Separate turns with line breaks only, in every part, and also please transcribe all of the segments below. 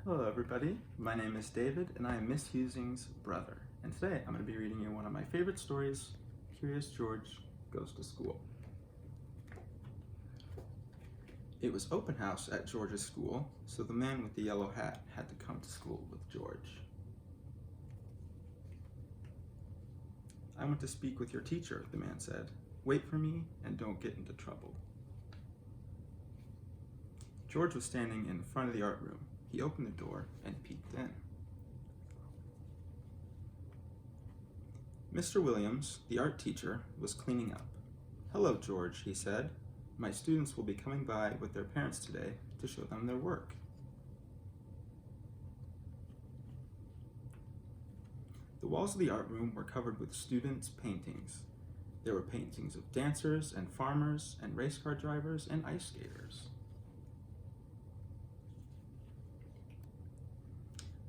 Hello everybody, my name is David and I am Miss Husing's brother. And today I'm going to be reading you one of my favorite stories, Curious George Goes to School. It was open house at George's school, so the man with the yellow hat had to come to school with George. I want to speak with your teacher, the man said. Wait for me and don't get into trouble. George was standing in front of the art room. He opened the door and peeked in. Mr. Williams, the art teacher, was cleaning up. Hello, George, he said. My students will be coming by with their parents today to show them their work. The walls of the art room were covered with students' paintings. There were paintings of dancers and farmers and race car drivers and ice skaters.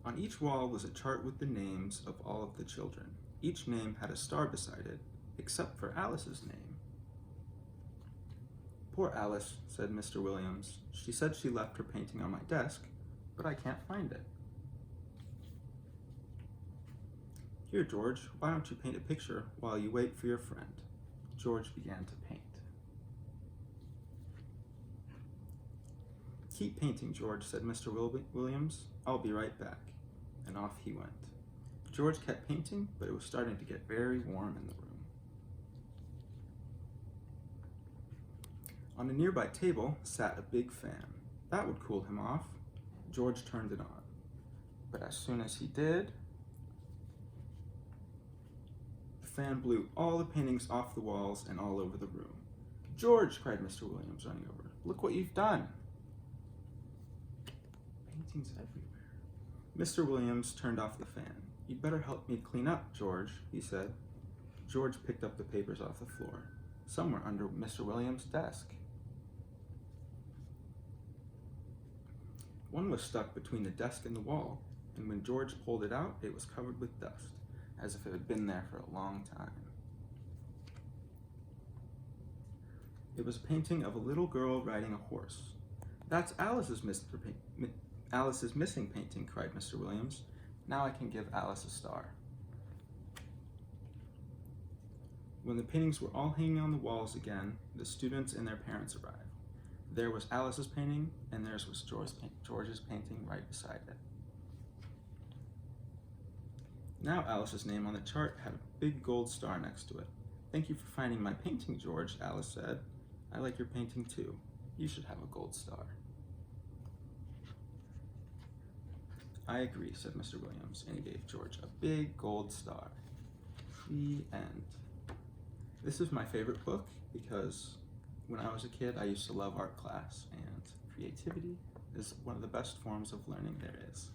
On each wall was a chart with the names of all of the children. Each name had a star beside it, except for Alice's name. Poor Alice, said Mr. Williams. She said she left her painting on my desk, but I can't find it. Here, George, why don't you paint a picture while you wait for your friend? George began to paint. Keep painting, George, said Mr. Williams. I'll be right back. And off he went. George kept painting, but it was starting to get very warm in the room. On a nearby table sat a big fan. That would cool him off. George turned it on. But as soon as he did, the fan blew all the paintings off the walls and all over the room. George, cried Mr. Williams, running over. Look what you've done. Paintings everywhere. Mr. Williams turned off the fan. You'd better help me clean up, George, he said. George picked up the papers off the floor, somewhere under Mr. Williams' desk. One was stuck between the desk and the wall, and when George pulled it out, it was covered with dust, as if it had been there for a long time. It was a painting of a little girl riding a horse. That's Alice's missing painting, cried Mr. Williams. Now I can give Alice a star. When the paintings were all hanging on the walls again, the students and their parents arrived. There was Alice's painting, and there was George's painting right beside it. Now Alice's name on the chart had a big gold star next to it. Thank you for finding my painting, George, Alice said. I like your painting too. You should have a gold star. I agree, said Mr. Williams, and he gave George a big gold star. The end. This is my favorite book because when I was a kid, I used to love art class, and creativity is one of the best forms of learning there is.